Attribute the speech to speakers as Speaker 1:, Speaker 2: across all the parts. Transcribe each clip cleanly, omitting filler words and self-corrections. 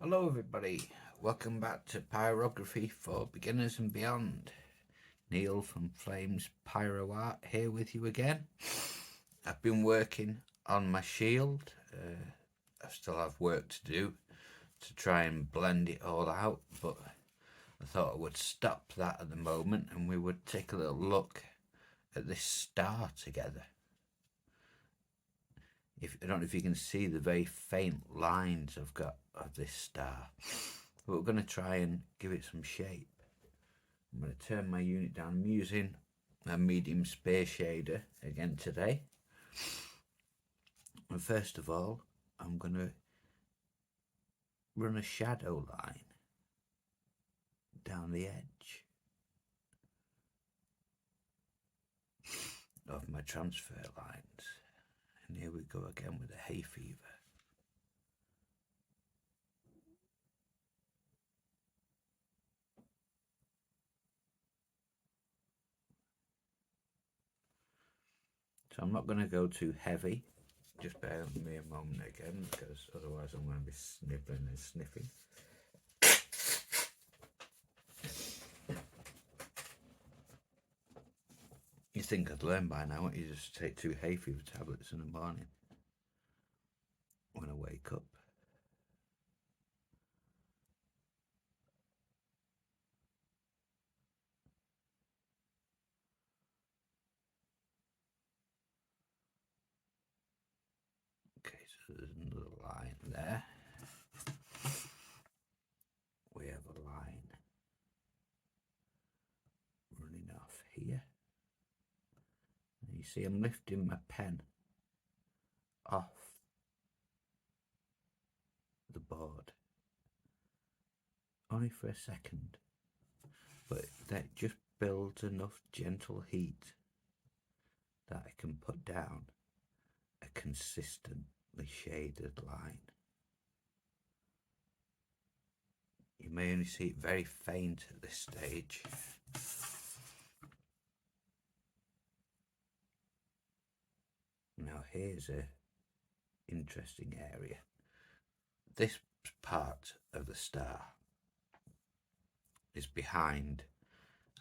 Speaker 1: Hello everybody, welcome back to Pyrography for Beginners and Beyond. Neil from Flames Pyro Art here with you again. I've been working on my shield. I still have work to do to try and blend it all out, but I thought I would stop that at the moment and we would take a little look at this star together. I don't know if you can see the very faint lines I've got of this star, but we're going to try and give it some shape. I'm going to turn my unit down. I'm using a medium space shader again today. And first of all, I'm going to run a shadow line down the edge of my transfer lines. And here we go again with the hay fever. So I'm not going to go too heavy. Just bear with me a moment again, because otherwise I'm going to be snibbling and sniffing. You think I'd learn by now, wouldn't you? Just take 2 hay fever tablets in the morning when I wake up. Okay, so there's another line there. We have a line running off here. And you see I'm lifting my pen off the board. Only for a second. But that just builds enough gentle heat that I can put down a consistently shaded line. You may only see it very faint at this stage. Now here's a interesting area. This part of the star is behind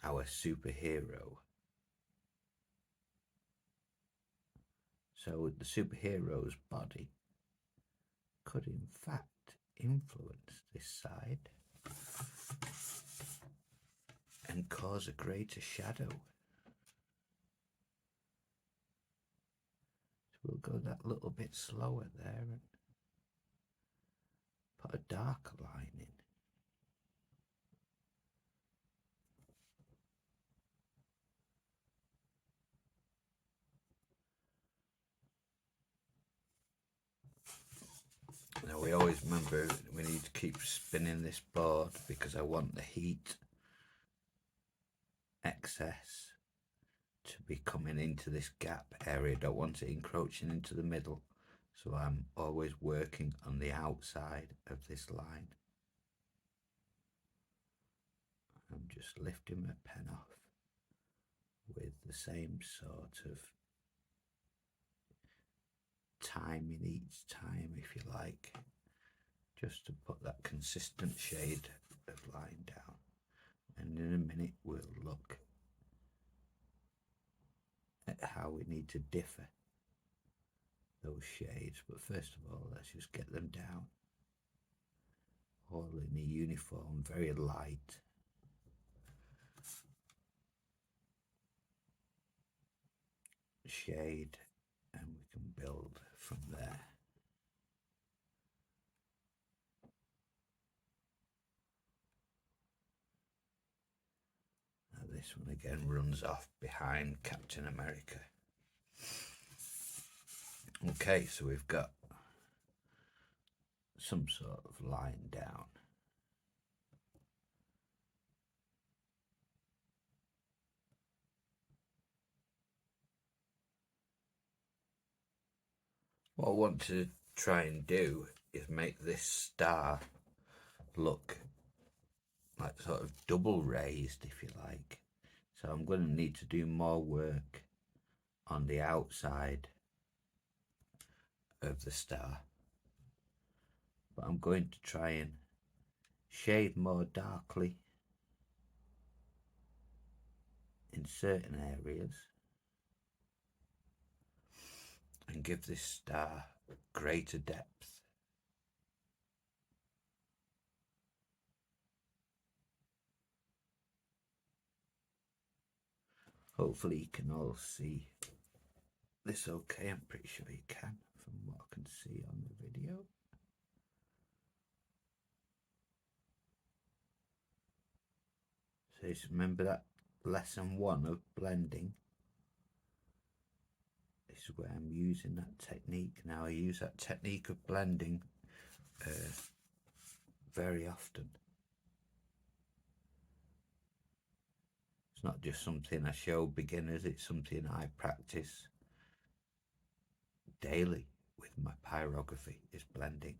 Speaker 1: our superhero. So the superhero's body could in fact influence this side and cause a greater shadow. So we'll go that little bit slower there and put a darker line in. Now we always remember we need to keep spinning this board because I want the heat excess to be coming into this gap area. I don't want it encroaching into the middle, so I'm always working on the outside of this line. I'm just lifting my pen off with the same sort of timing each time, if you like, just to put that consistent shade of line down. And in a minute we'll look at how we need to differ those shades, but first of all let's just get them down all in a uniform, very light shade, and we can build from there. Now this one again runs off behind Captain America. Okay, so we've got some sort of line down. What I want to try and do is make this star look like sort of double raised, if you like. So I'm going to need to do more work on the outside of the star, but I'm going to try and shade more darkly in certain areas and give this star greater depth. Hopefully you can all see this okay. I'm pretty sure you can from what I can see on the video. So just remember that lesson 1 of blending. This is where I'm using that technique. Now I use that technique of blending very often. It's not just something I show beginners, it's something I practice daily with my pyrography, is blending.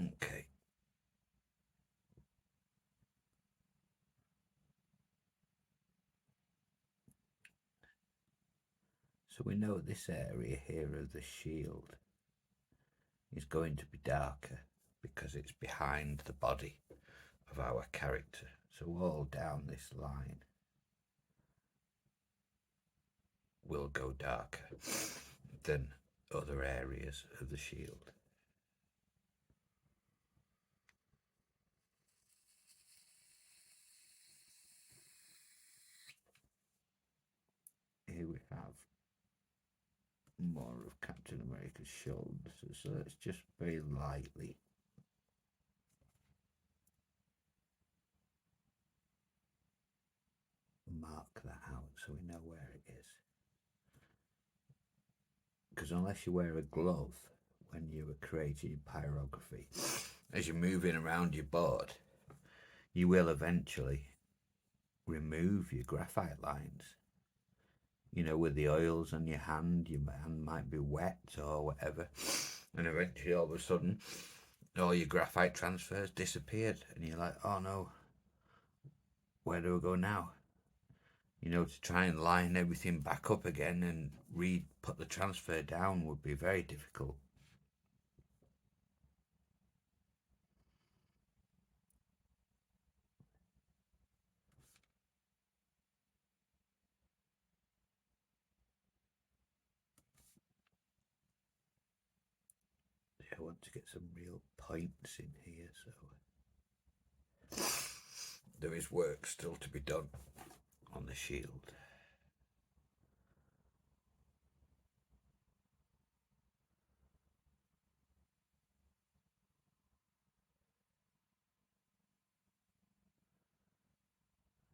Speaker 1: Okay. So we know this area here of the shield is going to be darker because it's behind the body of our character. So all down this line will go darker than other areas of the shield. Here we have more of Captain America's shoulders, so let's just very lightly mark that out so we know where it is. Because unless you wear a glove when you are creating pyrography, as you're moving around your board, you will eventually remove your graphite lines. You know, with the oils on your hand might be wet or whatever, and eventually all of a sudden all your graphite transfers disappeared and you're like, oh no, where do I go now? You know, to try and line everything back up again and put the transfer down would be very difficult. I want to get some real points in here, so there is work still to be done on the shield.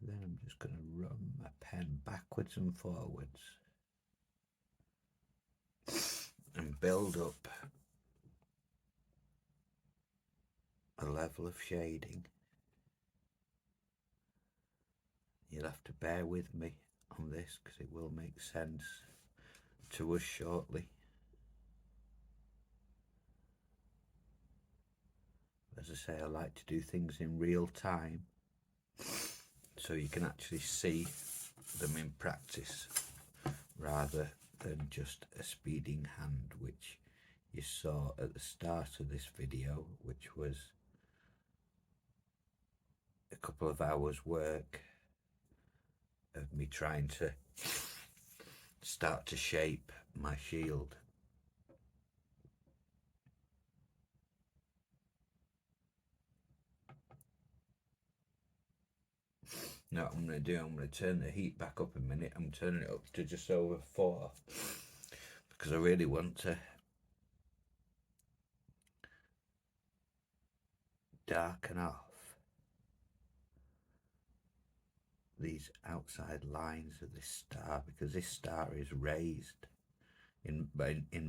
Speaker 1: Then I'm just going to run my pen backwards and forwards and build up a level of shading. You'll have to bear with me on this because it will make sense to us shortly. As I say, I like to do things in real time so you can actually see them in practice rather than just a speeding hand, which you saw at the start of this video, which was a couple of hours work of me trying to start to shape my shield. Now what I'm going to do, I'm going to turn the heat back up a minute. I'm turning it up to just over 4 because I really want to darken off these outside lines of this star, because this star is raised in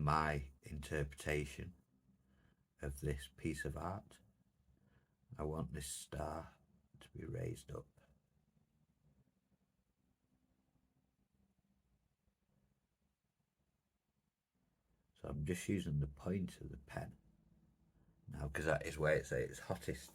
Speaker 1: my interpretation of this piece of art. I want this star to be raised up. So I'm just using the point of the pen now because that is where it's at its hottest.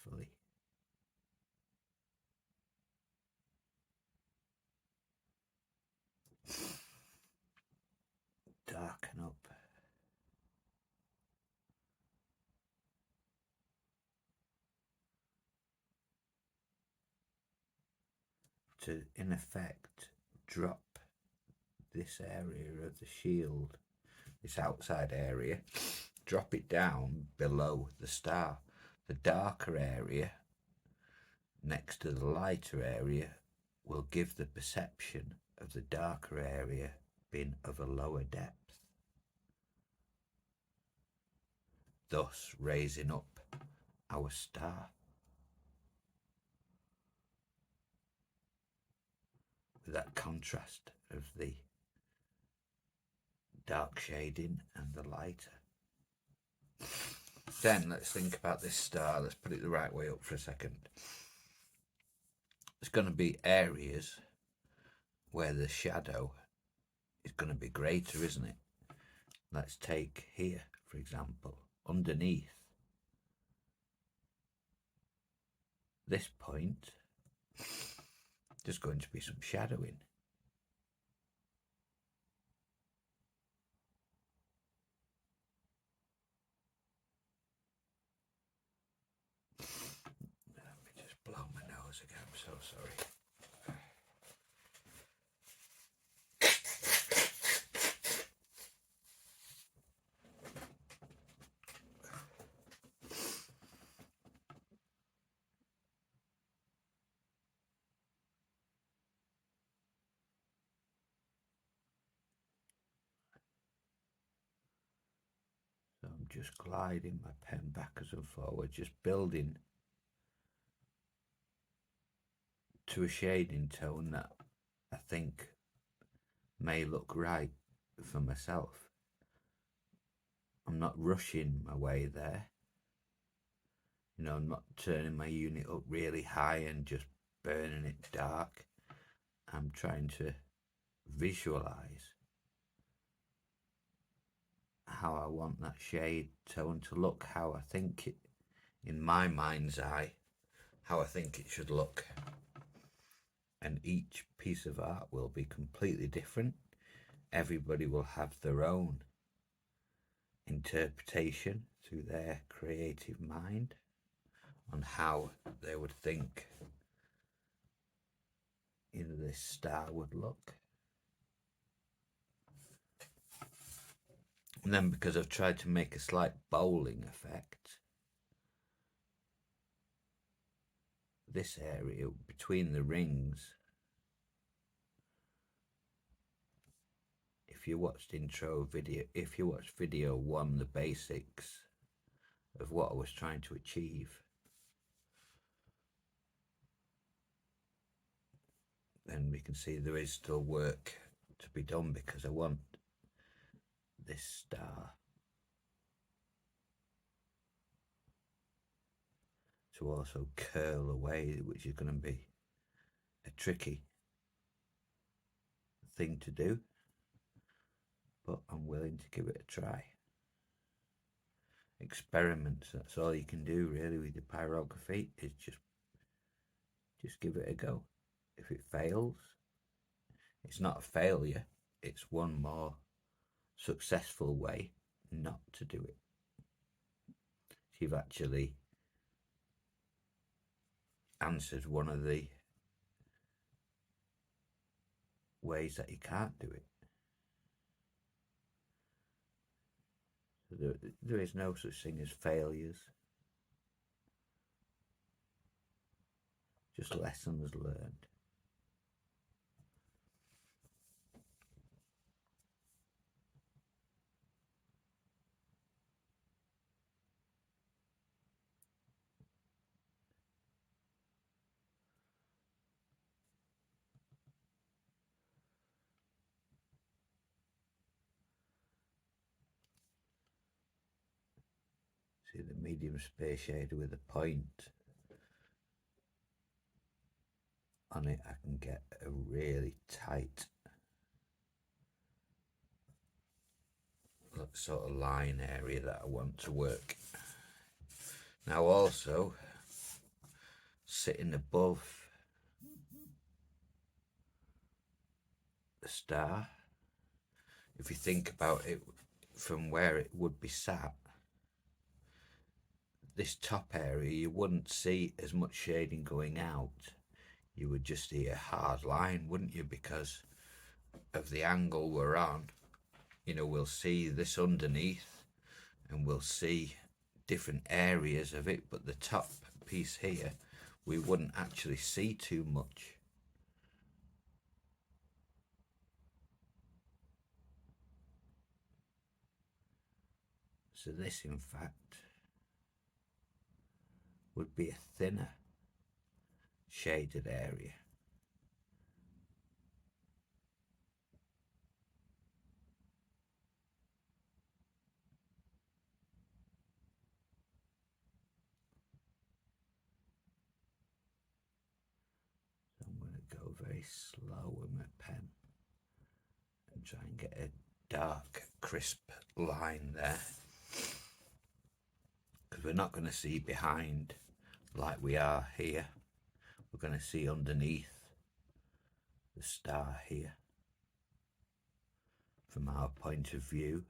Speaker 1: carefully. Darken up. To, in effect, drop this area of the shield, this outside area, drop it down below the star. The darker area next to the lighter area will give the perception of the darker area being of a lower depth, thus raising up our star. With that contrast of the dark shading and the lighter. Then let's think about this star. Let's put it the right way up for a second. There's going to be areas where the shadow is going to be greater, isn't it? Let's take here, for example, underneath this point, there's going to be some shadowing. Let me just blow my nose again, I'm so sorry. So I'm just gliding my pen backwards and forwards, just building to a shading tone that I think may look right for myself. I'm not rushing my way there. You know, I'm not turning my unit up really high and just burning it dark. I'm trying to visualize how I want that shade tone to look, how I think it, in my mind's eye, how I think it should look. And each piece of art will be completely different. Everybody will have their own interpretation through their creative mind on how they would think this star would look. And then, because I've tried to make a slight bowling effect, this area between the rings, if you watched video 1, the basics of what I was trying to achieve, then we can see there is still work to be done, because I want this star to also curl away, which is going to be a tricky thing to do, but I'm willing to give it a try. Experiments, that's all you can do really with the pyrography, is just give it a go. If it fails, it's not a failure, it's one more successful way not to do it. You've actually answered one of the ways that you can't do it. So there is no such thing as failures, just lessons learned. See the medium space shader with a point on it, I can get a really tight sort of line area that I want to work. Now also, sitting above the star. If you think about it from where it would be sat, this top area, you wouldn't see as much shading going out. You would just see a hard line, wouldn't you? Because of the angle we're on, you know, we'll see this underneath and we'll see different areas of it, but the top piece here, we wouldn't actually see too much. So this, in fact, would be a thinner shaded area. So I'm going to go very slow with my pen and try and get a dark, crisp line there, because we're not going to see behind like we are here. We're going to see underneath the star here from our point of view.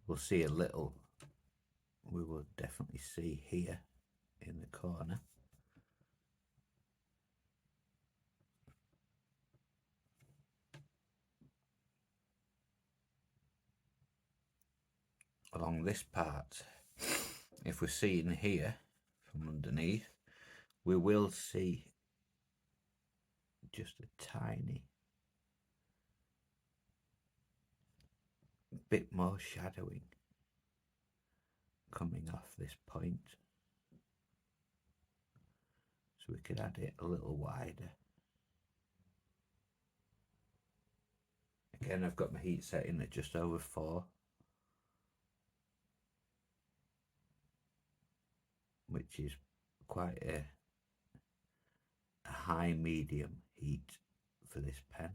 Speaker 1: We'll see a little, we will definitely see here in the corner. Along this part, if we're seeing here from underneath, we will see just a tiny bit more shadowing coming off this point, so we could add it a little wider. Again, I've got my heat setting at just over 4, which is quite a high medium heat for this pen.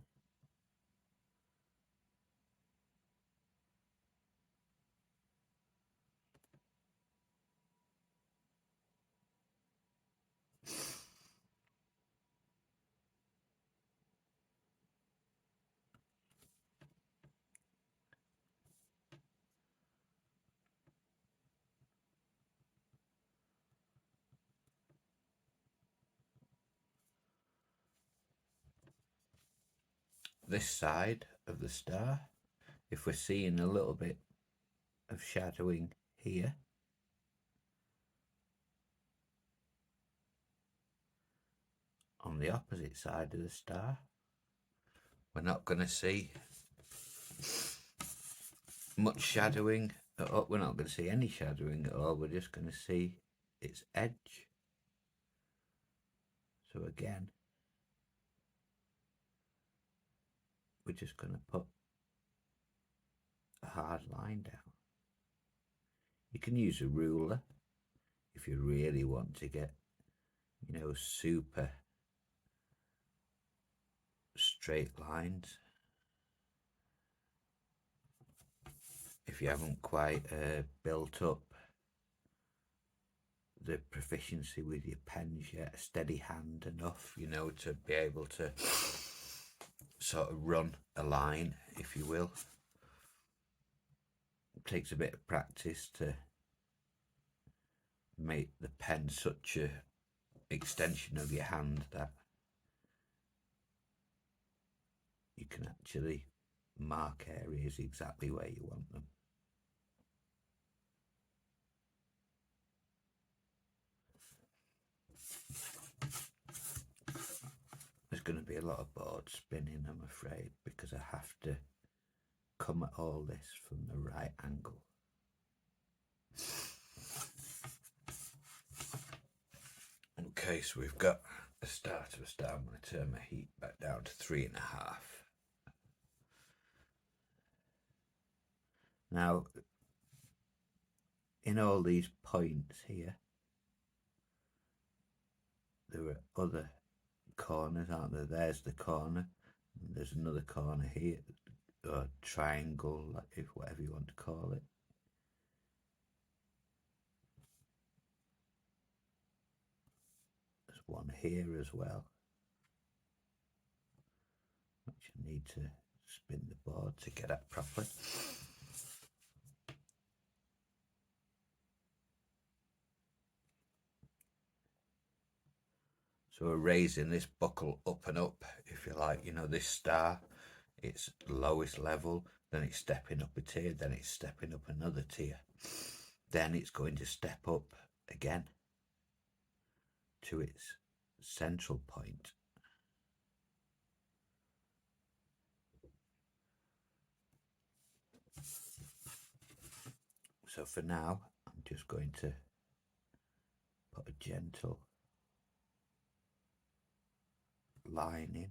Speaker 1: This side of the star, if we're seeing a little bit of shadowing here, on the opposite side of the star, we're not going to see much shadowing at all. We're not going to see any shadowing at all. We're just going to see its edge. So again, we're just going to put a hard line down. You can use a ruler if you really want to get, you know, super straight lines. If you haven't quite built up the proficiency with your pens yet, a steady hand enough, you know, to be able to sort of run a line, if you will. It takes a bit of practice to make the pen such a extension of your hand that you can actually mark areas exactly where you want them. There's going to be a lot of board spinning, I'm afraid, because I have to come at all this from the right angle. Okay, so we've got a start of a star. I'm going to turn my heat back down to 3.5. Now, in all these points here, there are other corners, aren't there? There's the corner, and there's another corner here, or triangle, if whatever you want to call it. one here as well, which I need to spin the board to get at properly. So we're raising this buckle up and up, if you like. You know, this star, it's lowest level, then it's stepping up a tier, then it's stepping up another tier. Then it's going to step up again to its central point. So for now, I'm just going to put a gentle line in.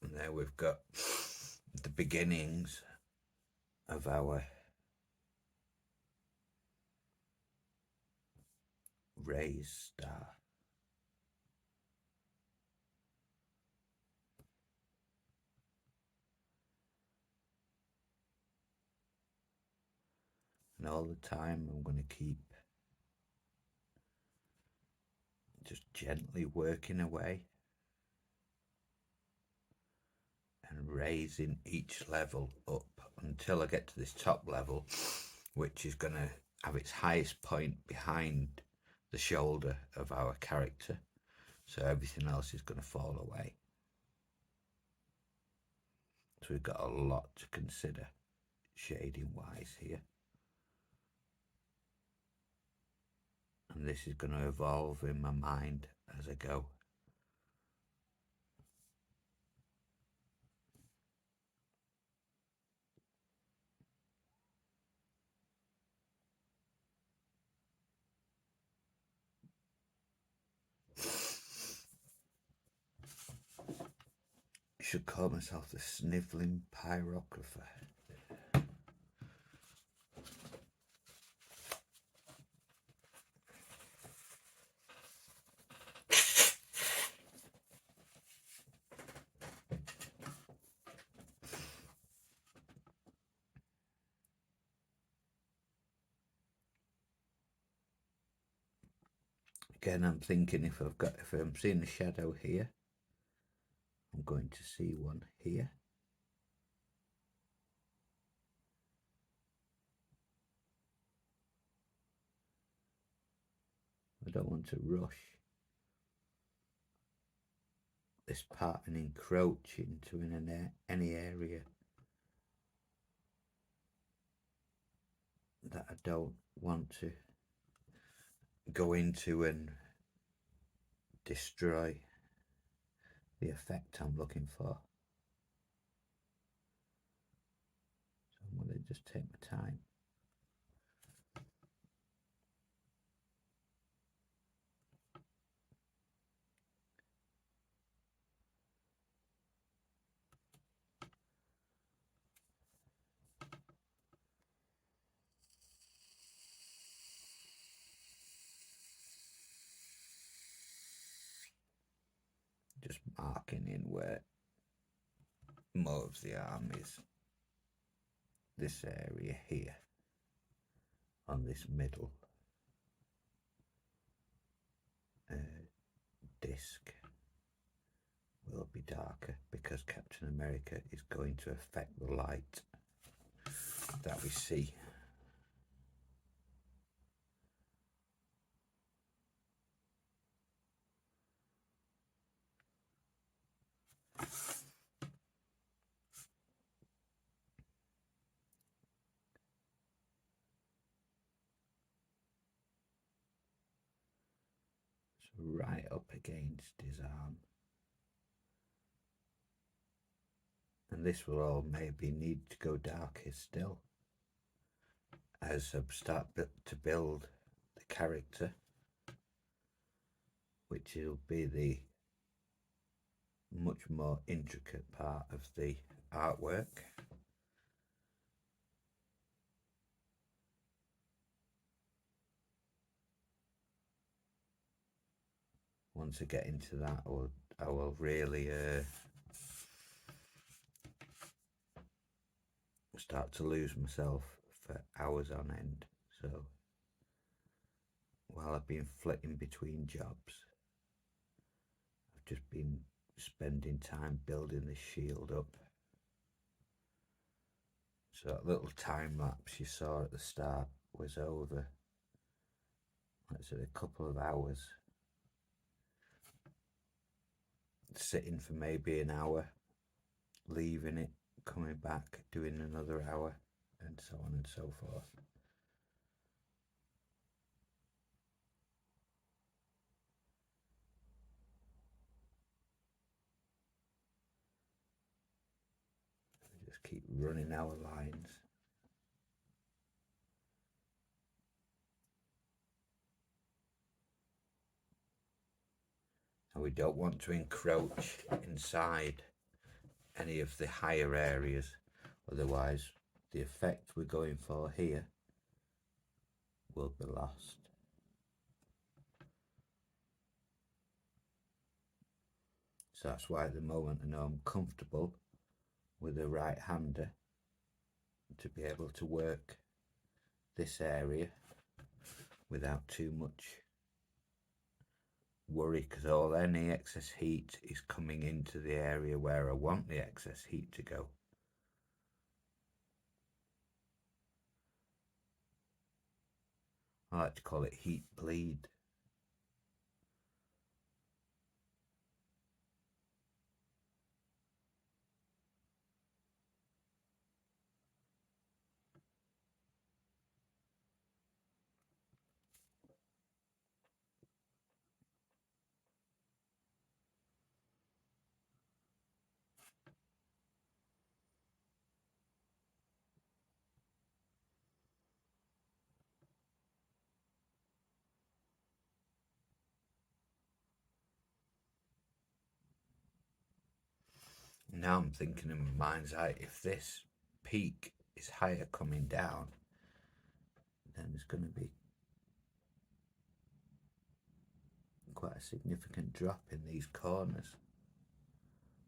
Speaker 1: And there we've got the beginnings of our raised star. And all the time I'm going to keep just gently working away and raising each level up until I get to this top level, which is going to have its highest point behind the shoulder of our character. So everything else is going to fall away. So we've got a lot to consider shading wise here. And this is going to evolve in my mind as I go. I should call myself the snivelling pyrographer. Again, I'm thinking if I'm seeing a shadow here, I'm going to see one here. I don't want to rush this part and encroach into any area that I don't want to go into and destroy the effect I'm looking for. So I'm going to just take my time. Just marking in where more of the arm is. This area here on this middle disc will be darker because Captain America is going to affect the light that we see. So right up against his arm. And this will all maybe need to go darker still as I start to build the character, which will be the much more intricate part of the artwork. Once I get into that, I will really start to lose myself for hours on end. So while I've been flitting between jobs, I've just been spending time building this shield up. So that little time lapse you saw at the start was over, let's say, a couple of hours, sitting for maybe an hour, leaving it, coming back, doing another hour, and so on and so forth. Just keep running our lines. And we don't want to encroach inside any of the higher areas, otherwise the effect we're going for here will be lost. So that's why at the moment I know I'm comfortable with a right-hander to be able to work this area without too much worry, because all any excess heat is coming into the area where I want the excess heat to go. I like to call it heat bleed. Now I'm thinking in my mind's eye, if this peak is higher coming down, then there's going to be quite a significant drop in these corners,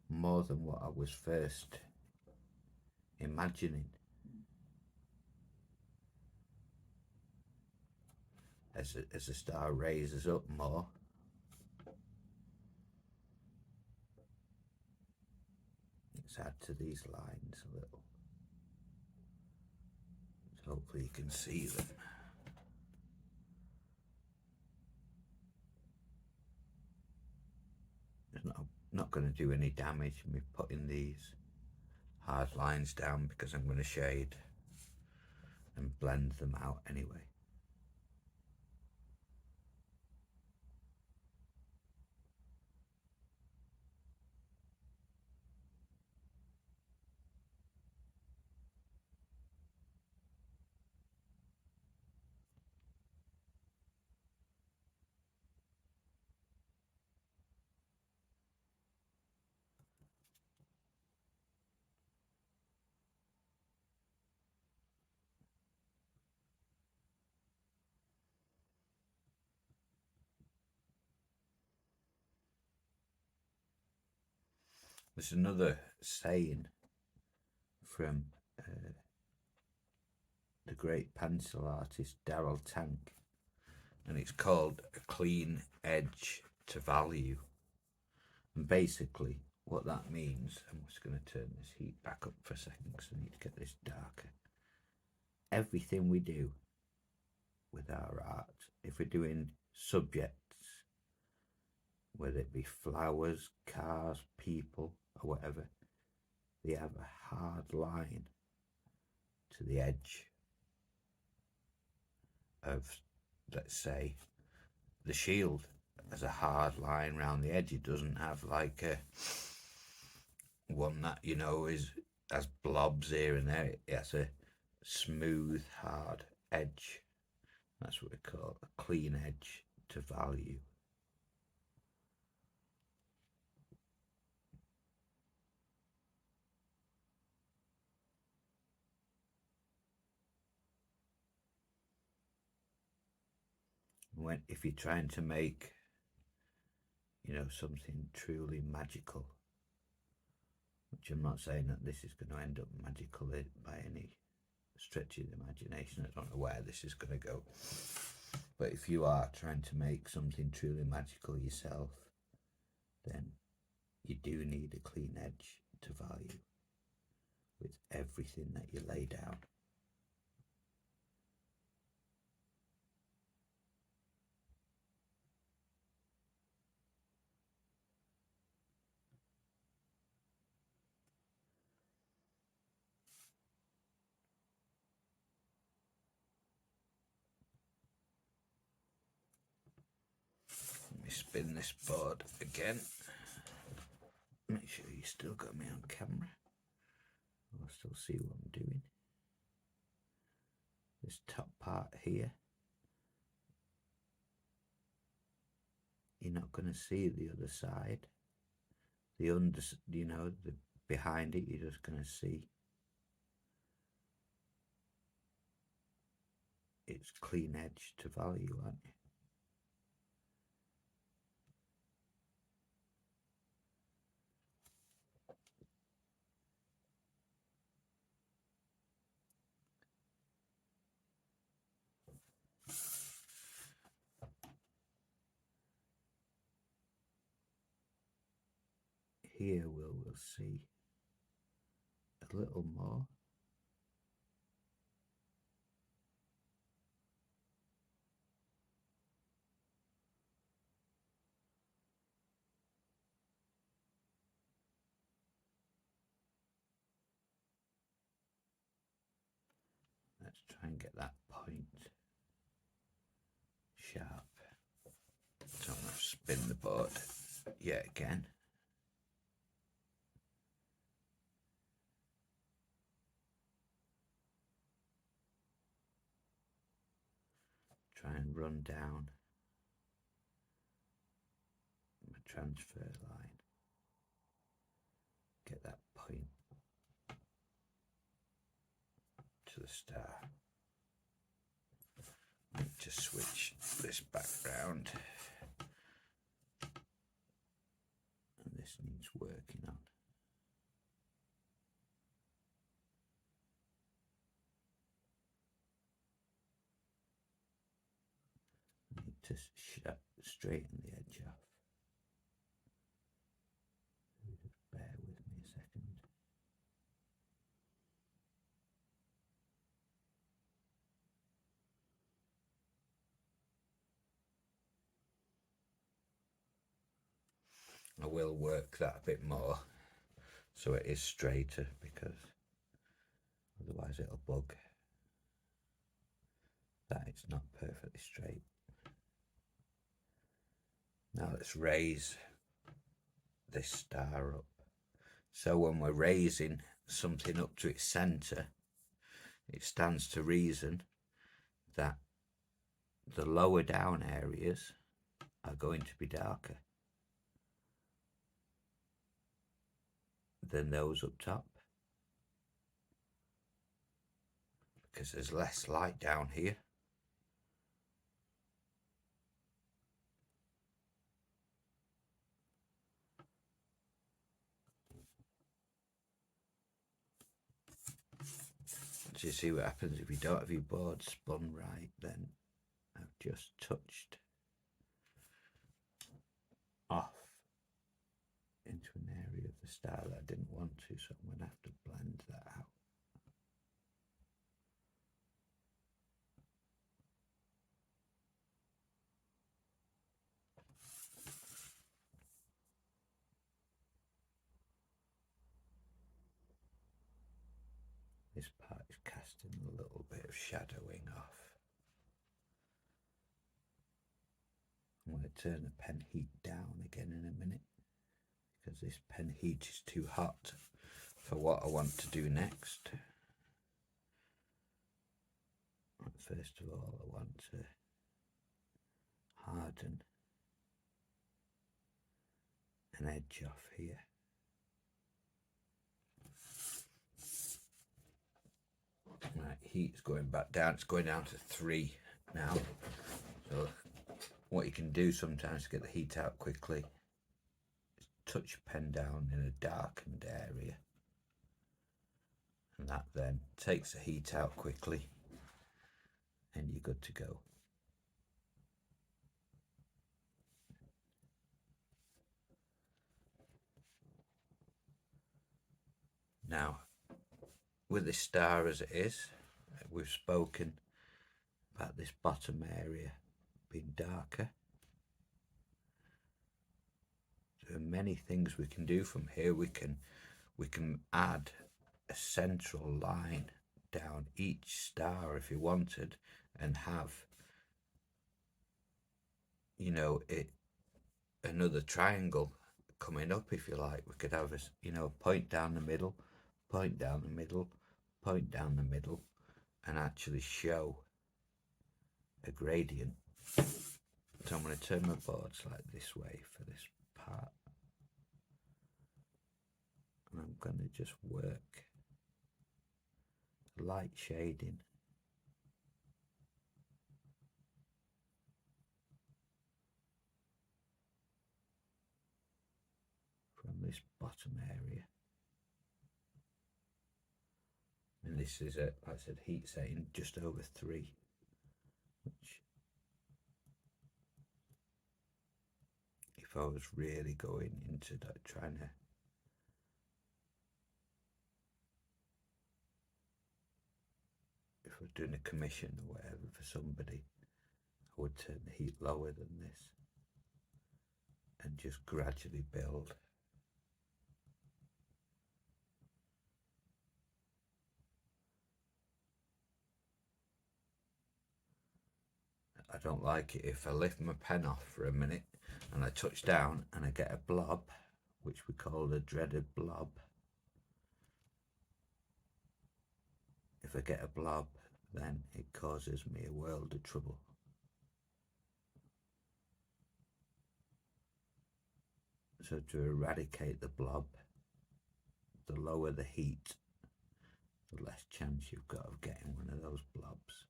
Speaker 1: more than what I was first imagining. As the star raises up more, let's add to these lines a little, so hopefully you can see them. It's not going to do any damage me putting these hard lines down, because I'm going to shade and blend them out anyway. There's another saying from the great pencil artist Darrell Tank, and it's called a clean edge to value. And basically what that means, I'm just going to turn this heat back up for a second because I need to get this darker. Everything we do with our art, if we're doing subjects, whether it be flowers, cars, people, or whatever, they have a hard line to the edge of, let's say, the shield has a hard line around the edge. It doesn't have like a one that, you know, has blobs here and there. It has a smooth, hard edge. That's what we call a clean edge to value. If you're trying to make, you know, something truly magical, which I'm not saying that this is going to end up magical by any stretch of the imagination. I don't know where this is going to go. But if you are trying to make something truly magical yourself, then you do need a clean edge to value with everything that you lay down. Let me spin this board again. Make sure you still got me on camera. I'll still see what I'm doing. This top part here, you're not going to see the other side. The under, you know, the behind it, you're just going to see it's clean edge to value, aren't you? Here we'll see a little more. Let's try and get that point sharp. So I'm going to spin the board yet again. Try and run down my transfer line. Get that point to the star. Just switch this back round. And this needs working on. I need to straighten the edge off. Just bear with me a second. I will work that a bit more so it is straighter, because otherwise it'll bug that it's not perfectly straight. Now let's raise this star up. So when we're raising something up to its centre, it stands to reason that the lower down areas are going to be darker than those up top, because there's less light down here. So you see what happens if you don't have your board spun right. Then I've just touched off into an area of the star that I didn't want to, so I'm going to have to blend that out. This part is casting a little bit of shadowing off. I'm going to turn the pen heat down again in a minute, because this pen heat is too hot for what I want to do next. First of all, I want to harden an edge off here. Right, heat's going back down. It's going down to 3 now. So what you can do sometimes to get the heat out quickly is touch your pen down in a darkened area, and that then takes the heat out quickly, and you're good to go. Now, with this star as it is, we've spoken about this bottom area being darker. There are many things we can do from here. We can add a central line down each star if you wanted, and have, you know, another triangle coming up if you like. We could have a, you know, point down the middle, point down the middle, point down the middle, and actually show a gradient. So I'm going to turn my boards like this way for this part, and I'm going to just work light shading from this bottom area. And this is a, like I said, heat setting just over 3, which if I was really going into that, trying to if I was doing a commission or whatever for somebody, I would turn the heat lower than this and just gradually build. I don't like it if I lift my pen off for a minute and I touch down and I get a blob, which we call the dreaded blob. If I get a blob, then it causes me a world of trouble. So to eradicate the blob, the lower the heat, the less chance you've got of getting one of those blobs.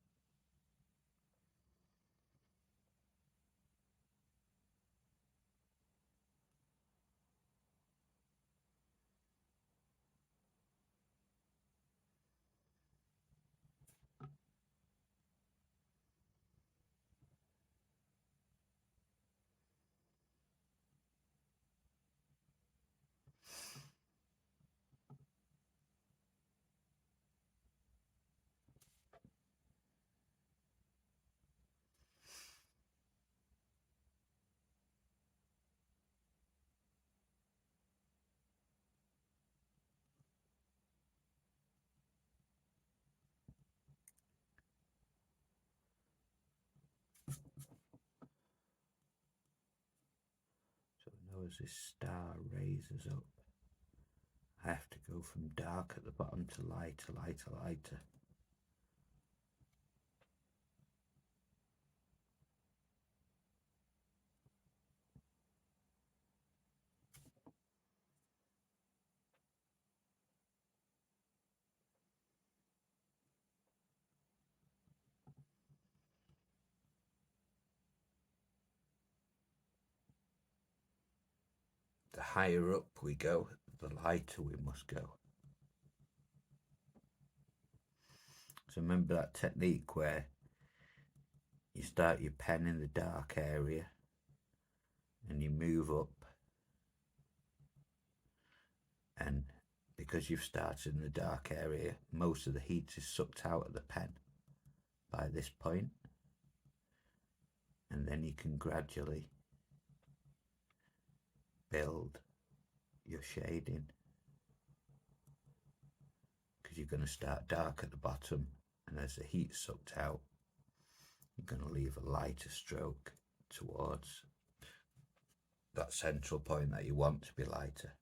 Speaker 1: So now as this star raises up, I have to go from dark at the bottom to lighter, lighter, lighter. The higher up we go, the lighter we must go. So remember that technique where you start your pen in the dark area and you move up, and because you've started in the dark area, most of the heat is sucked out of the pen by this point, and then you can gradually build your shading, because you're going to start dark at the bottom, and as the heat's sucked out, you're going to leave a lighter stroke towards that central point that you want to be lighter.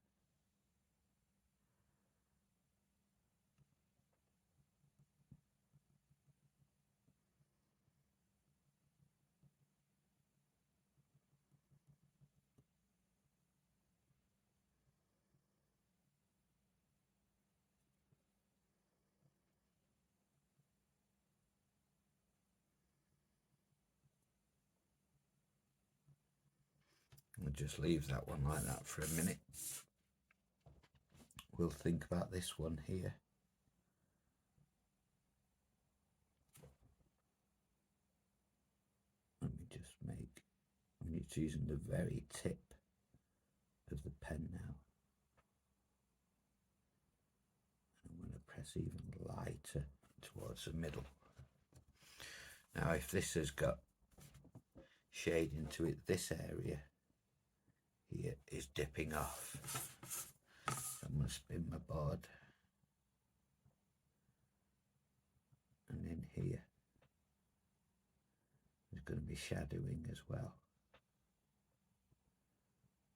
Speaker 1: We'll just leave that one like that for a minute. We'll think about this one here. Let me just make, I'm just using the very tip of the pen now. gets even lighter towards the middle. Now if this has got shade into it, this area here is dipping off. So I'm going to spin my board, and in here there's going to be shadowing as well,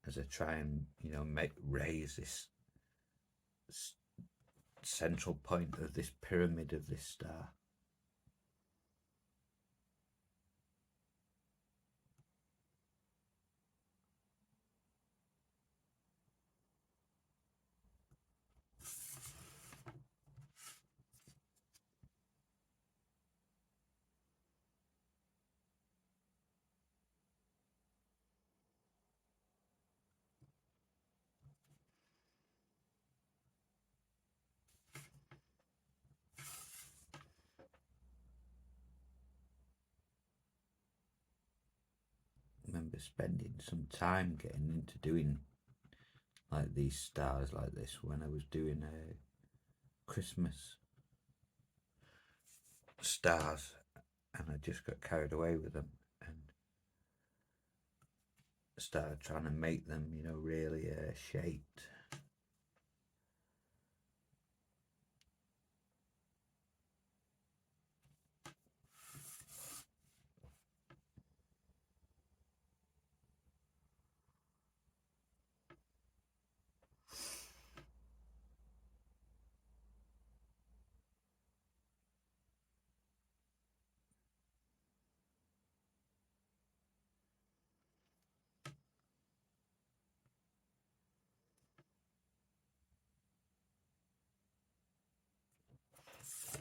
Speaker 1: as I try and, you know, raise this central point of this pyramid of this star. I remember spending some time getting into doing like these stars like this when I was doing Christmas stars, and I just got carried away with them and started trying to make them, you know, really shaped.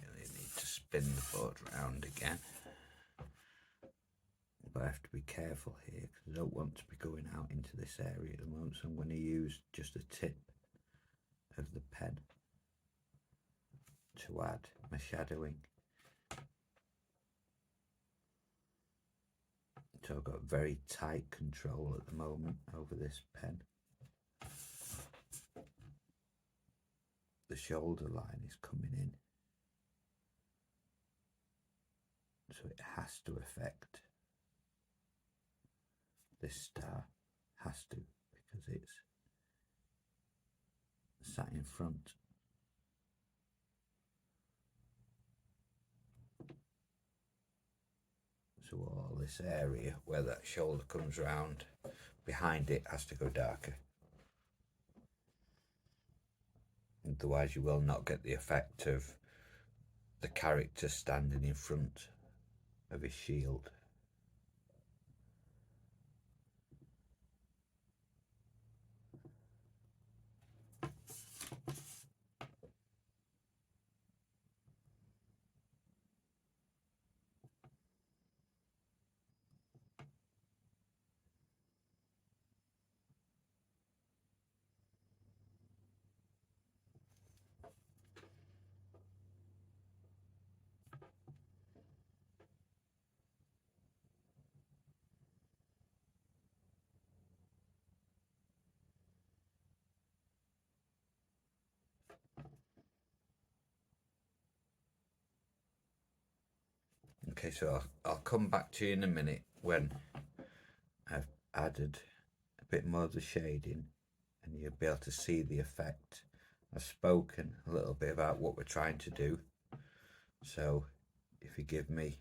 Speaker 1: Really need to spin the board round again, but I have to be careful here because I don't want to be going out into this area at the moment, so I'm going to use just a tip of the pen to add my shadowing. So I've got very tight control at the moment over this pen. The shoulder line is coming in, so it has to affect this star, has to, because it's sat in front. So all this area where that shoulder comes round behind it has to go darker. Otherwise you will not get the effect of the character standing in front of his shield. Okay, so I'll come back to you in a minute when I've added a bit more of the shading and you'll be able to see the effect. I've spoken a little bit about what we're trying to do, so if you give me,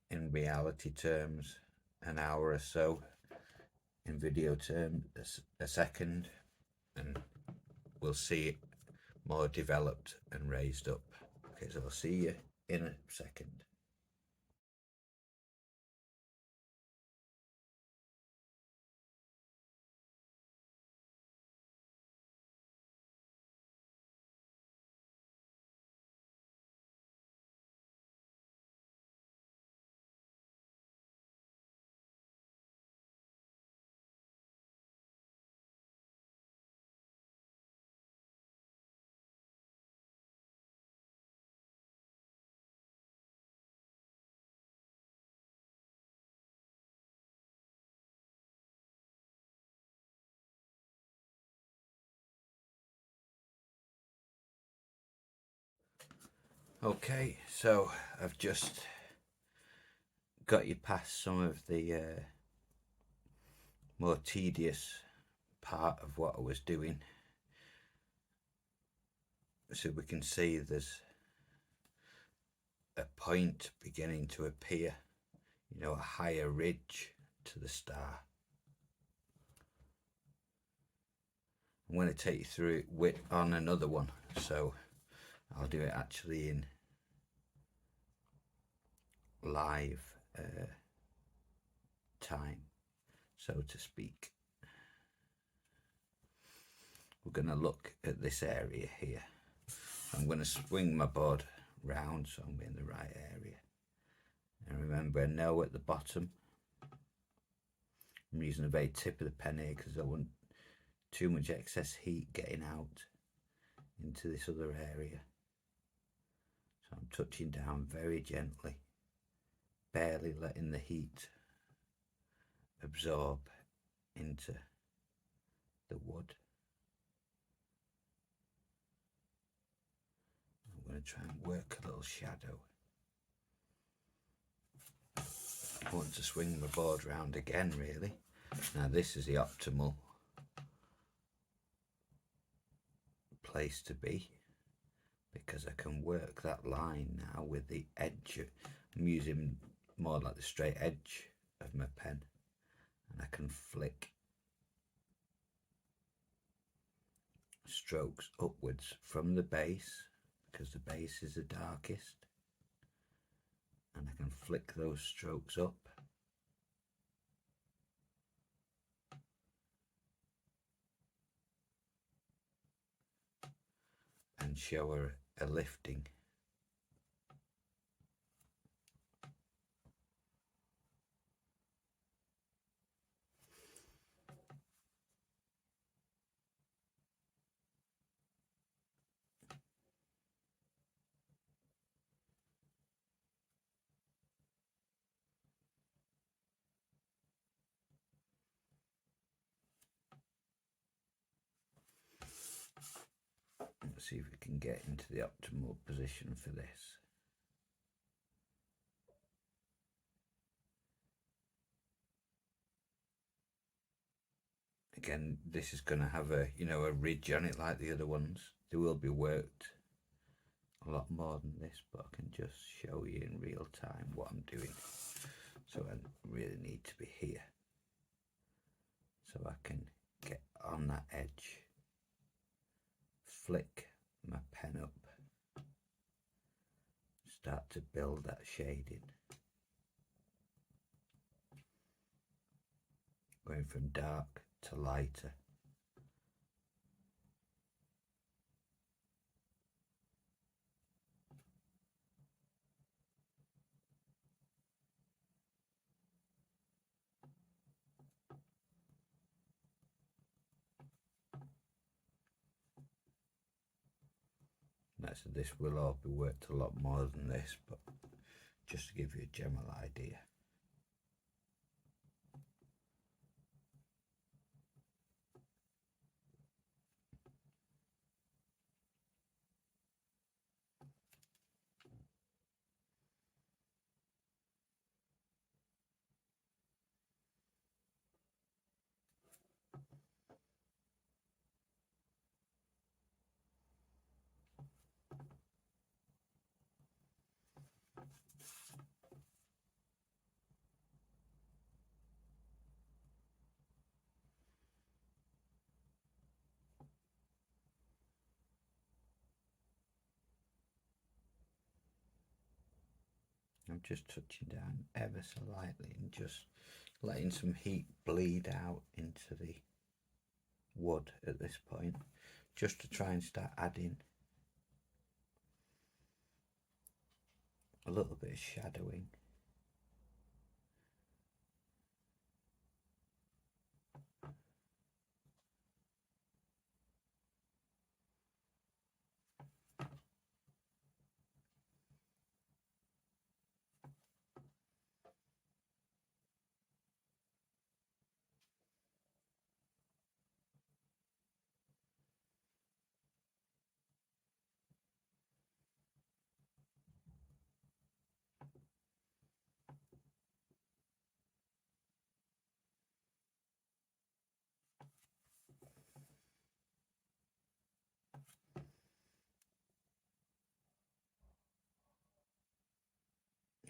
Speaker 1: in reality terms, an hour or so, in video terms a second, and we'll see it more developed and raised up. Okay, so I'll see you in a second. Okay, so I've just got you past some of the more tedious part of what I was doing, so we can see there's a point beginning to appear, you know, a higher ridge to the star. I'm going to take you through it on another one, so I'll do it actually in live time, so to speak. We're going to look at this area here. I'm going to swing my board round so I'm in the right area. And remember, no at the bottom. I'm using the very tip of the pen here because I don't want too much excess heat getting out into this other area. So I'm touching down very gently, barely letting the heat absorb into the wood. I'm going to try and work a little shadow. I want to swing my board round again, really. Now this is the optimal place to be, because I can work that line now with the edge. I'm using more like the straight edge of my pen, and I can flick strokes upwards from the base, because the base is the darkest, and I can flick those strokes up and show a lifting. Let's see if we can get into the optimal position for this. Again, this is going to have a, you know, a ridge on it like the other ones. They will be worked a lot more than this, but I can just show you in real time what I'm doing. So I really need to be here, so I can get on that edge, flick my pen up, start to build that shading, going from dark to lighter. So this will all be worked a lot more than this, but just to give you a general idea. I'm just touching down ever so lightly and just letting some heat bleed out into the wood at this point, just to try and start adding a little bit of shadowing.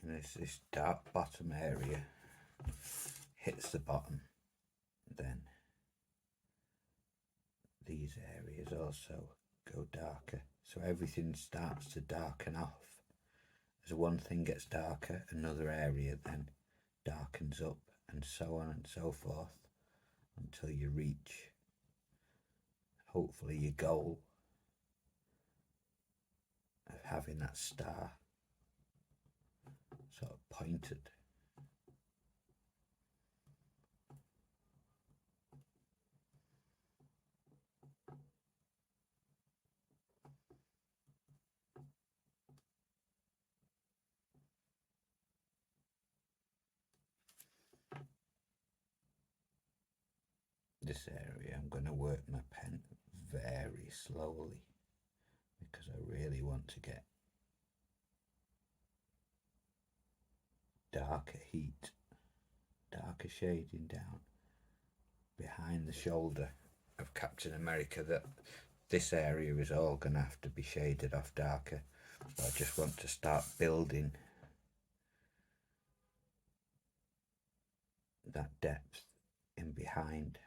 Speaker 1: And as this dark bottom area hits the bottom, then these areas also go darker. So everything starts to darken off. As one thing gets darker, another area then darkens up, and so on and so forth, until you reach, hopefully, your goal of having that star sort of pointed. This area I'm going to work my pen very slowly because I really want to get darker heat, darker shading down behind the shoulder of Captain America. That this area is all going to have to be shaded off darker. But I just want to start building that depth in behind.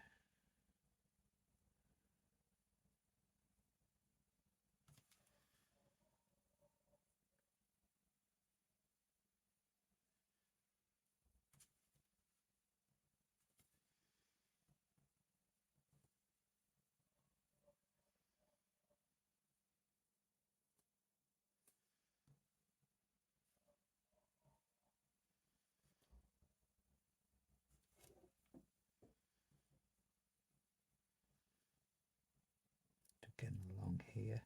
Speaker 1: Again along here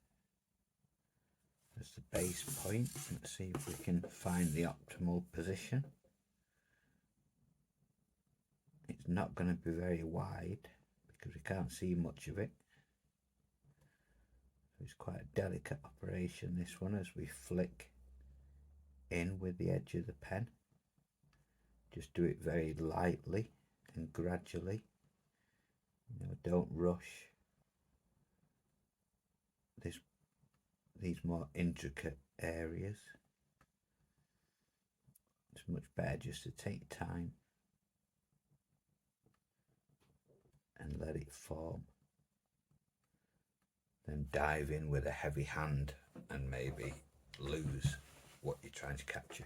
Speaker 1: as the base point. Let's see if we can find the optimal position. It's not going to be very wide because we can't see much of it. So it's quite a delicate operation, this one, as we flick in with the edge of the pen. Just do it very lightly and gradually. Don't rush these more intricate areas. It's much better just to take time and let it form, then dive in with a heavy hand and maybe lose what you're trying to capture.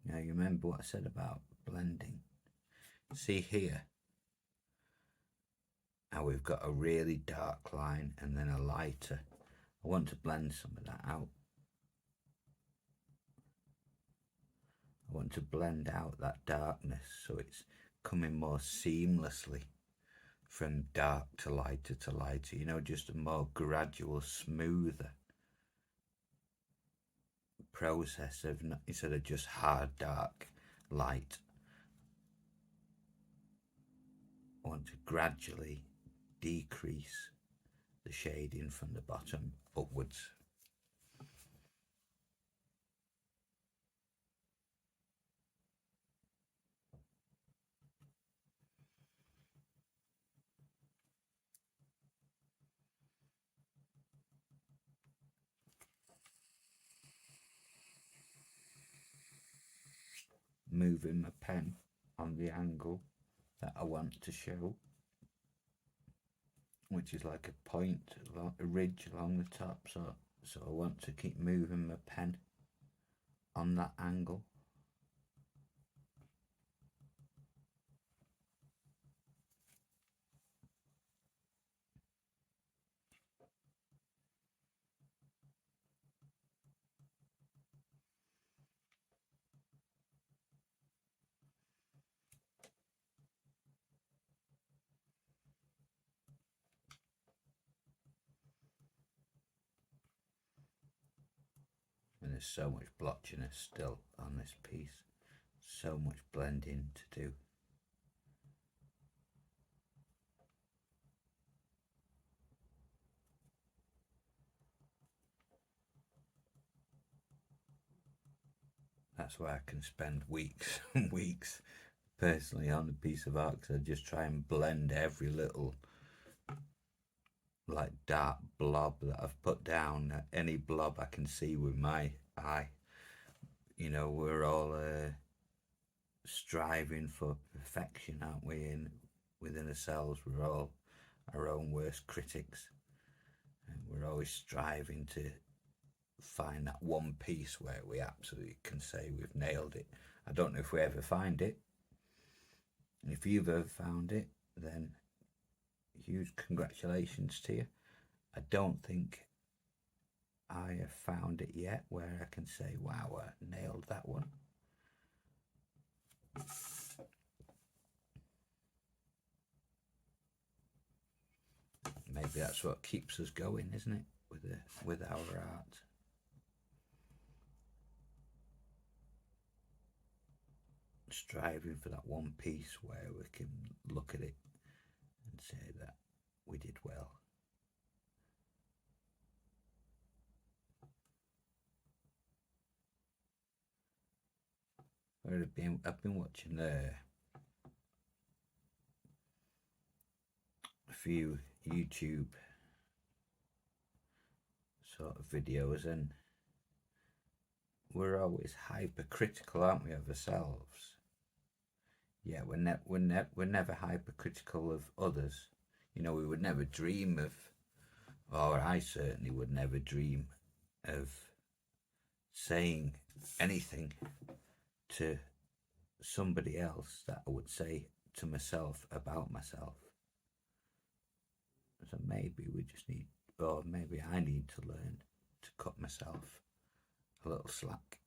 Speaker 1: Now you remember what I said about blending. See here how we've got a really dark line and then a lighter. I want to blend some of that out. I want to blend out that darkness so it's coming more seamlessly from dark to lighter, just a more gradual, smoother process of instead of just hard, dark, light. I want to gradually decrease the shading from the bottom upwards. Moving my pen on the angle that I want to show, which is like a point, a ridge along the top, so I want to keep moving my pen on that angle. And there's so much blotchiness still on this piece, so much blending to do. That's why I can spend weeks and weeks personally on a piece of art, because I just try and blend every little like dark blob that I've put down, any blob I can see with my eye. You know, we're all striving for perfection, aren't we? And within ourselves, we're all our own worst critics, and we're always striving to find that one piece where we absolutely can say we've nailed it. I don't know if we ever find it. If you've ever found it, then huge congratulations to you. I don't think I have found it yet where I can say, wow, I nailed that one. Maybe that's what keeps us going, isn't it, with our art. Striving for that one piece where we can look at it and say that we did well. I've been watching a few YouTube sort of videos, and we're always hypercritical, aren't we, of ourselves? Yeah, we're never hypercritical of others. You know, we would never dream of, or I certainly would never dream of saying anything to somebody else that I would say to myself about myself. So maybe we just need, or maybe I need to learn to cut myself a little slack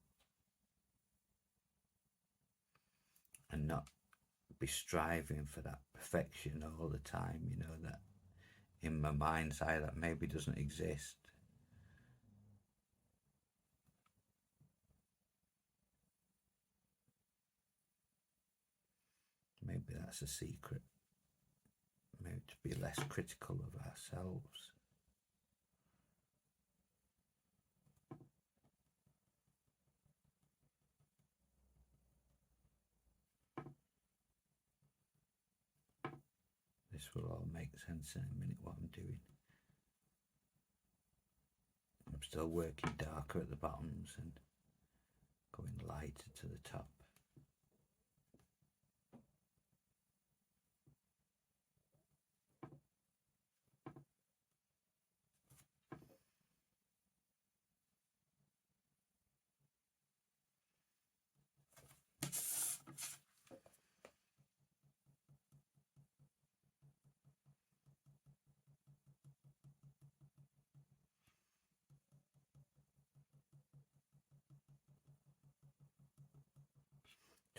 Speaker 1: and not be striving for that perfection all the time, you know, that in my mind's eye that maybe doesn't exist. Maybe that's a secret. Maybe to be less critical of ourselves. This will all make sense in a minute what I'm doing. I'm still working darker at the bottoms and going lighter to the top.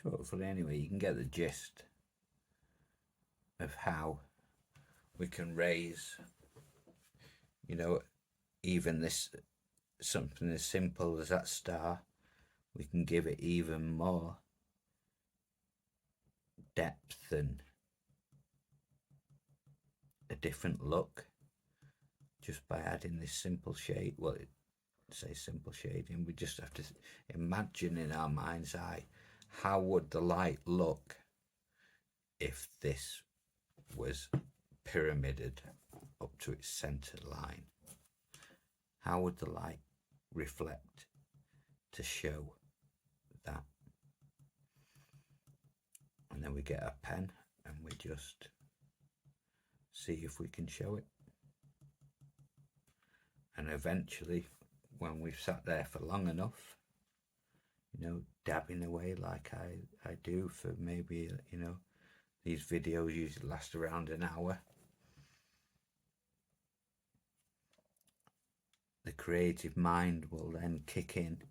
Speaker 1: Hopefully, anyway, you can get the gist of how we can raise, you know, even this, something as simple as that star, we can give it even more depth and a different look just by adding this simple shade. Well, say simple shading, we just have to imagine in our mind's eye, how would the light look if this was pyramided up to its center line? How would the light reflect to show that? And then we get a pen and we just see if we can show it. And eventually, when we've sat there for long enough, you know, dabbing away like I do for maybe, you know, these videos usually last around an hour. The creative mind will then kick in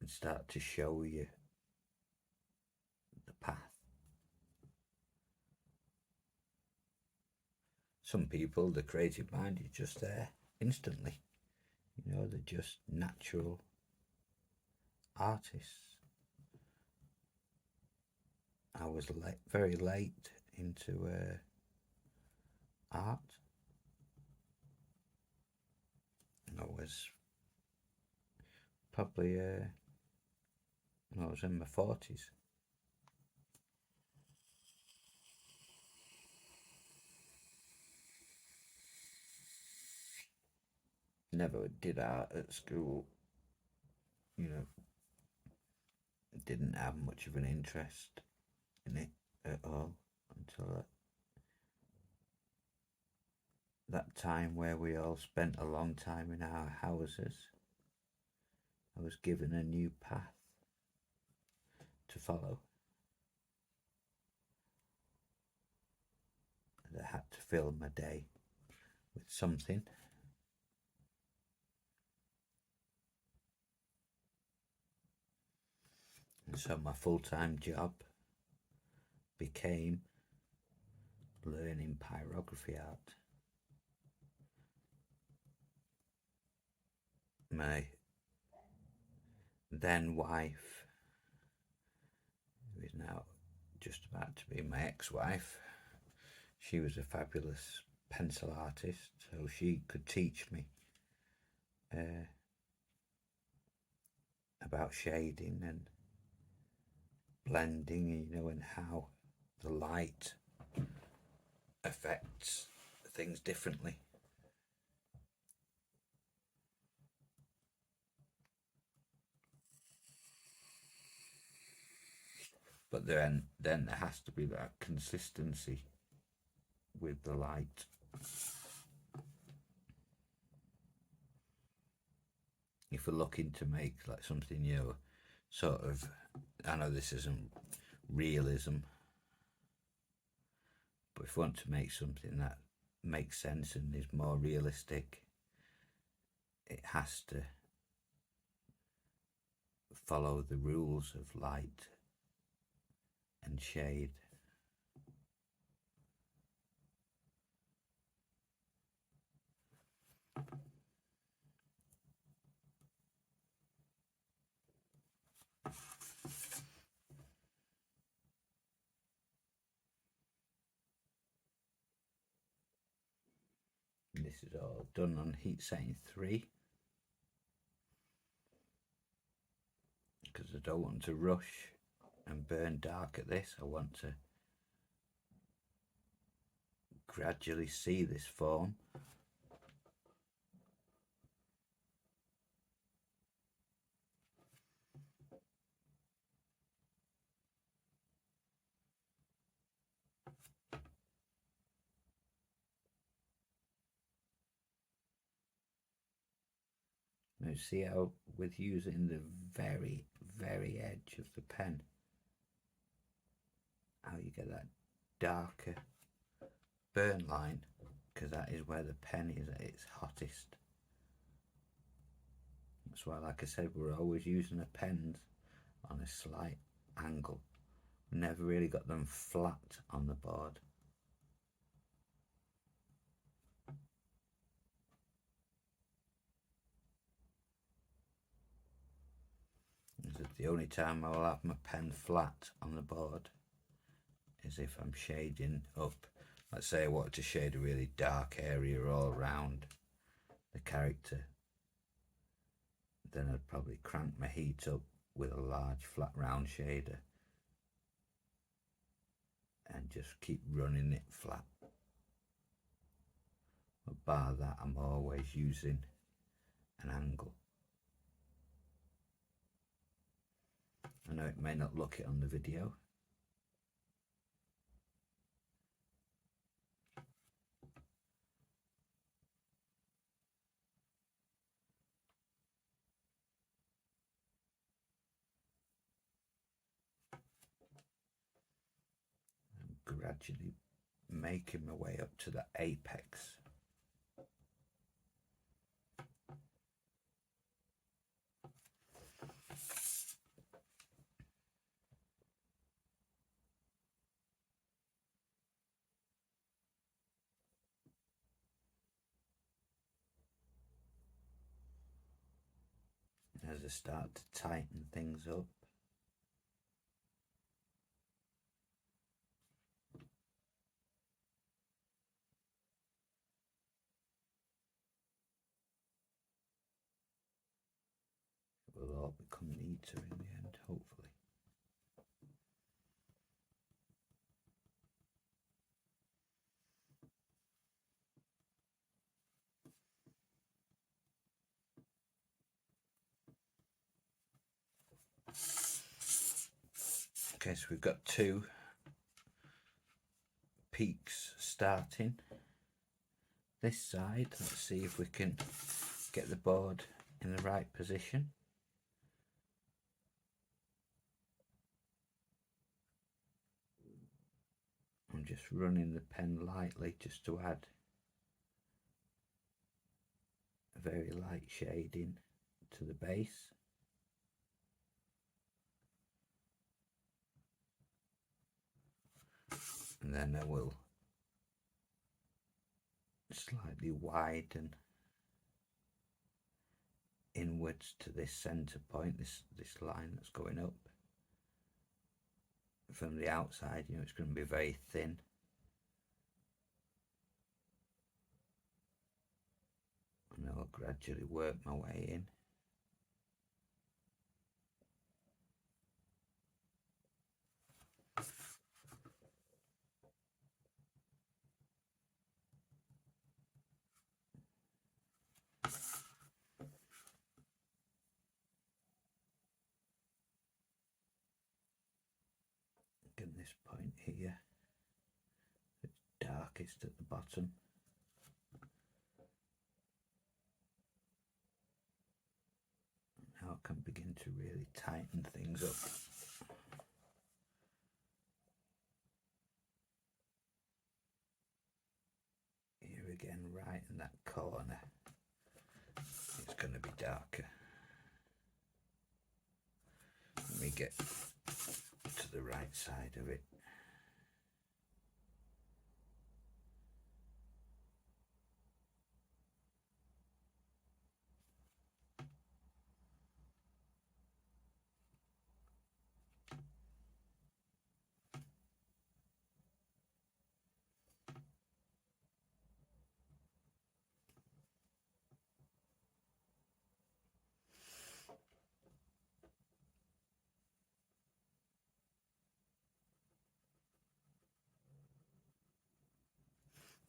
Speaker 1: and start to show you the path. Some people, the creative mind is just there instantly. You know, they're just natural artists. I was very late into art. I was probably I was in my 40s. Never did art at school, you know, didn't have much of an interest in it at all until that time where we all spent a long time in our houses. I was given a new path to follow. And I had to fill my day with something. And so my full-time job became learning pyrography art. My then wife, who is now just about to be my ex-wife, she was a fabulous pencil artist, so she could teach me about shading and blending, you know, and how the light affects things differently. But then there has to be that consistency with the light. If we're looking to make like something, you know, sort of, I know this isn't realism, but if we want to make something that makes sense and is more realistic, it has to follow the rules of light and shade. This is all done on heat setting 3 because I don't want to rush and burn dark at this. I want to gradually see this form. Now see how with using the very, very edge of the pen, how you get that darker burn line, because that is where the pen is at its hottest. That's why, like I said, we're always using the pens on a slight angle. We never really got them flat on the board. The only time I will have my pen flat on the board is if I'm shading up. Let's say I want to shade a really dark area all around the character, then I'd probably crank my heat up with a large flat round shader and just keep running it flat. But bar that, I'm always using an angle. I know it may not look it on the video. I'm gradually making my way up to the apex. As I start to tighten things up, it will all become neater in the end, hopefully. Okay, so we've got two peaks starting this side. Let's see if we can get the board in the right position. I'm just running the pen lightly just to add a very light shading to the base. And then I will slightly widen inwards to this center point, this line that's going up. From the outside, you know, it's going to be very thin. And I'll gradually work my way in. Get this point here, it's darkest at the bottom. Now I can begin to really tighten things up. Here again, right in that corner, it's going to be darker. Let me get to the right side of it.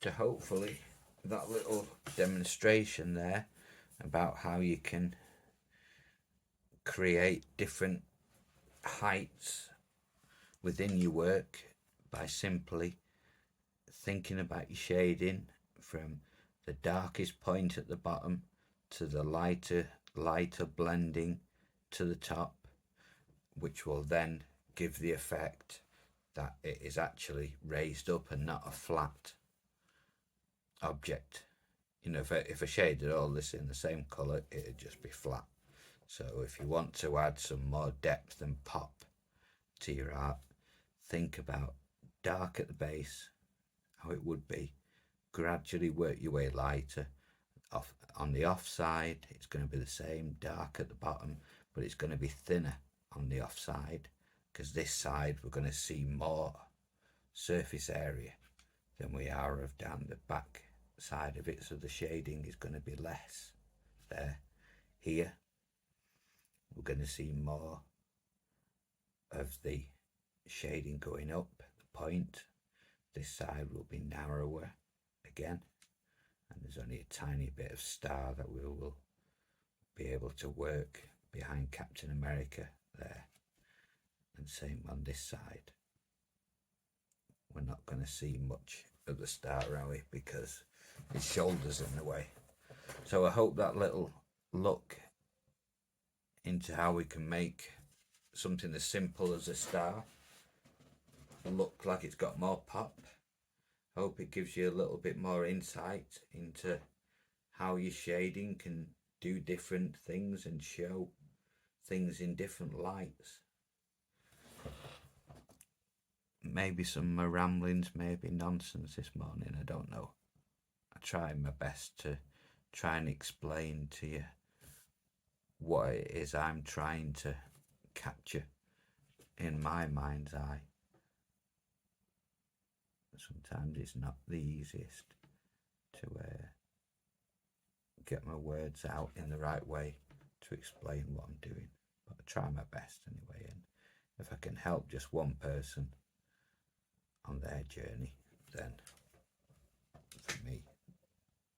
Speaker 1: So hopefully that little demonstration there about how you can create different heights within your work by simply thinking about your shading from the darkest point at the bottom to the lighter blending to the top, which will then give the effect that it is actually raised up and not a flat object. You know, if I shaded all this in the same colour, it'd just be flat. So if you want to add some more depth and pop to your art, think about dark at the base, how it would be, gradually work your way lighter. On the off side, it's going to be the same, dark at the bottom, but it's going to be thinner on the off side, because this side we're going to see more surface area than we are of down the back side of it, so the shading is going to be less there. Here we're going to see more of the shading going up the point. This side will be narrower again, and there's only a tiny bit of star that we will be able to work behind Captain America there. And same on this side, we're not going to see much of the star, are we, because his shoulder's in the way. So I hope that little look into how we can make something as simple as a star look like it's got more pop. I hope it gives you a little bit more insight into how your shading can do different things and show things in different lights. Maybe some ramblings, maybe nonsense this morning, I don't know. I try my best to try and explain to you what it is I'm trying to capture in my mind's eye. Sometimes it's not the easiest to get my words out in the right way to explain what I'm doing, but I try my best anyway, and if I can help just one person on their journey, then for me,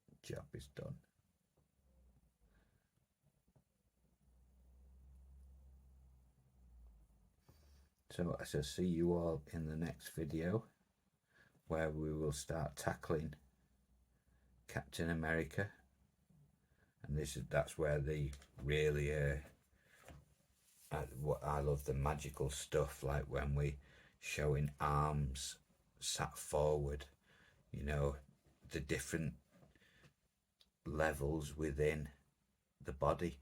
Speaker 1: the job is done. So I shall see you all in the next video, where we will start tackling Captain America, and that's where the really what I love, the magical stuff, like when we showing arms sat forward, you know, the different levels within the body,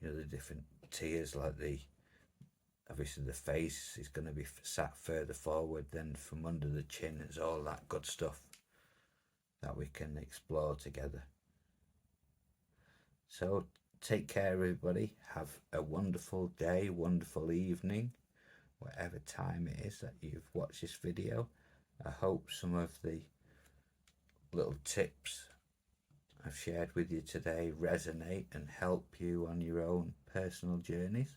Speaker 1: you know, the different tiers, like obviously the face is going to be sat further forward, then from under the chin, there's all that good stuff that we can explore together. So take care, everybody. Have a wonderful day, wonderful evening, whatever time it is that you've watched this video. I hope some of the little tips I've shared with you today resonate and help you on your own personal journeys.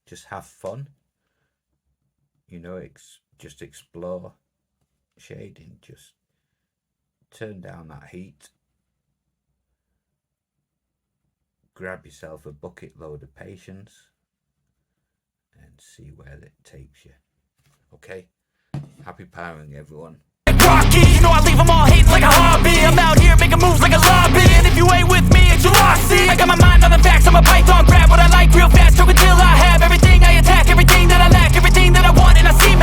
Speaker 1: Just have fun, you know, just explore shading, just turn down that heat, grab yourself a bucket load of patience and see where it takes you. Okay, happy pyroing, everyone.
Speaker 2: Rocky, you know I leave them all hating like a hobby. I'm out here making moves like a lobby, and if you ain't with me, it's your loss. See, I got my mind on the facts, I'm a python, grab what I like real fast, stroke until I have everything I attack, everything that I lack, everything that I want, and I see